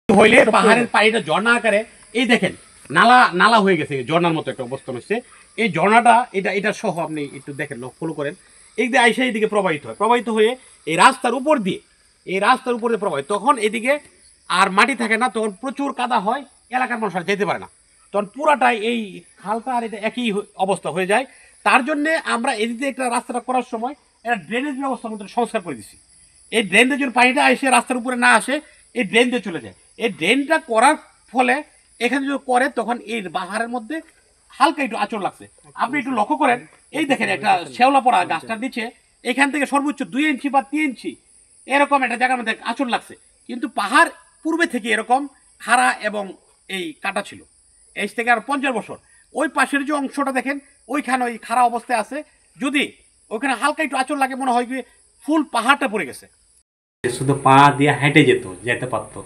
হইলে পাহাড়ের পানিটা ঝর্ণা আকারে এই দেখেন নালা নালা হয়ে গেছে, ঝর্ণার মতো একটা অবস্থান হচ্ছে। এই ঝর্ণাটা এটা সহ আপনি একটু দেখেন, ফলো করেন, এই দিকে আইসা এইদিকে প্রবাহিত হয়ে এই রাস্তার উপর দিয়ে প্রবাহিত। তখন এদিকে আর মাটি থাকে না, তখন প্রচুর কাদা হয়, এলাকার মানুষ আর যেতে পারে না, তখন পুরাটাই এই খালটা আর এটা একই অবস্থা হয়ে যায়। তার জন্যে আমরা এদিকে একটা রাস্তাটা করার সময় একটা ড্রেনেজ ব্যবস্থার মধ্যে সংস্কার করে দিচ্ছি। এই ড্রেনের জন্য পানিটা এসে রাস্তার উপরে না আসে, এই ড্রেন দিয়ে চলে যায়। এই ড্রেনটা করার ফলে এখানে যদি করে তখন এই পাহাড়ের মধ্যে হালকা একটু আঁচড় লাগছে। আপনি একটু লক্ষ্য করেন, এই দেখেন একটা শেওলা পড়া গাছটার নিচে এখান থেকে সর্বোচ্চ 2 ইঞ্চি বা 3 ইঞ্চি এরকম একটা জায়গার মধ্যে আঁচড় লাগছে। কিন্তু পাহাড় পূর্বে থেকে এরকম খাড়া এবং এই কাটা ছিল, এই থেকে আর 50 বছর। ওই পাশের যে অংশটা দেখেন ওইখানে ওই খাড়া অবস্থায় আছে, যদি ওইখানে হালকা একটু আঁচড় লাগে মনে হয় কি ফুল পাহাড়টা পড়ে গেছে। শুধু পা দিয়ে হেঁটে যেতে পারতো,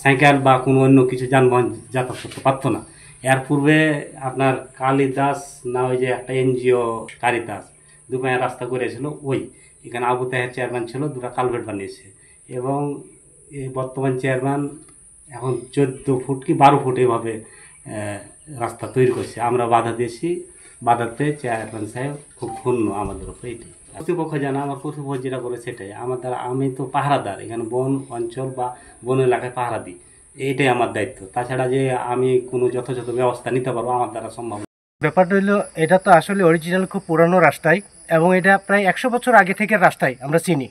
সাইকেল বা কোনো অন্য কিছু যানবাহন যাতায়াত করতে পারতো না। এর পূর্বে আপনার কালিদাস না, ওই যে একটা এনজিও কারিদাস দুপায়ে রাস্তা করেছিল, ওই এখানে আবু তাহের চেয়ারম্যান ছিল, 2টা কালভার্ট বানিয়েছে। এবং এই বর্তমান চেয়ারম্যান এখন 14 ফুট কি 12 ফুট এভাবে রাস্তা তৈরি করছে। আমরা বাধা দিয়েছি, বাধাতে চেয়ারম্যান সাহেব খুব ক্ষুণ্ণ আমাদের উপরে। এটাই কর্তৃপক্ষ জানা, আমার কর্তৃপক্ষ যেটা করে সেটাই আমাদের। আমি তো পাহারাদার, এখানে বন অঞ্চল বা বন এলাকায় পাহারা দিই, এইটাই আমার দায়িত্ব। তাছাড়া যে আমি কোনো যথাযথ ব্যবস্থা নিতে পারবো আমার দ্বারা সম্ভব। ব্যাপারটা হলো, এটা তো আসলে অরিজিনাল খুব পুরানো রাস্তায়, এবং এটা প্রায় 100 বছর আগে থেকে রাস্তায় আমরা চিনি।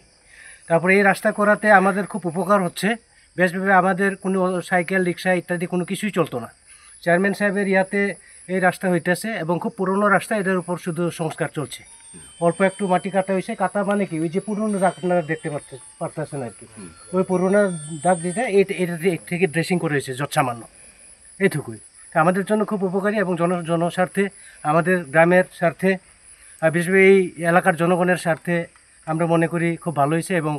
তারপরে এই রাস্তা করাতে আমাদের খুব উপকার হচ্ছে। বেশভাবে আমাদের কোনো সাইকেল রিক্সা ইত্যাদি কোনো কিছুই চলতো না। চেয়ারম্যান সাহেবের ইয়াতে এই রাস্তা হইতেছে, এবং খুব পুরনো রাস্তা, এটার উপর শুধু সংস্কার চলছে। অল্প একটু মাটি কাটা হয়েছে, কাটা মানে কি ওই যে পুরনো দাগ আপনারা দেখতে পারতেছেন আর কি, ওই পুরনো দাগ দিতে এটা থেকে ড্রেসিং করে হয়েছে যৎসামান্য, এইটুকুই। আমাদের জন্য খুব উপকারী, এবং জনস্বার্থে, আমাদের গ্রামের স্বার্থে, বিশেষ করে এই এলাকার জনগণের স্বার্থে আমরা মনে করি খুব ভালো হয়েছে এবং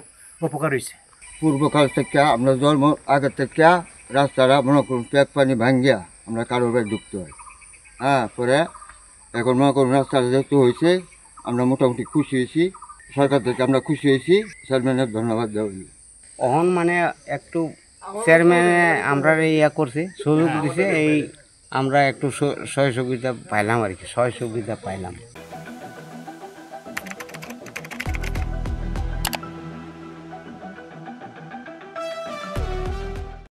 উপকার হয়েছে। পূর্বকাল থেকে আমরা জন্ম আগে থেকে রাস্তাটা মনে করুন পেট পানি ভাঙ্গিয়া আমরা কারোর বাড়ি ঢুকতে হয়। পরে এখন মনে করুন রাস্তাটা যেহেতু হয়েছে আমরা মোটামুটি খুশি হয়েছি, সরকার থেকে আমরা খুশি হয়েছি, চেয়ারম্যানের ধন্যবাদ দেওয়া হইল। এখন মানে একটু চেয়ারম্যানে আমরা ইয়া করছে, সুযোগ দিছে, এই আমরা একটু সহযোগিতা পাইলাম আর কি, সহযোগিতা পাইলাম।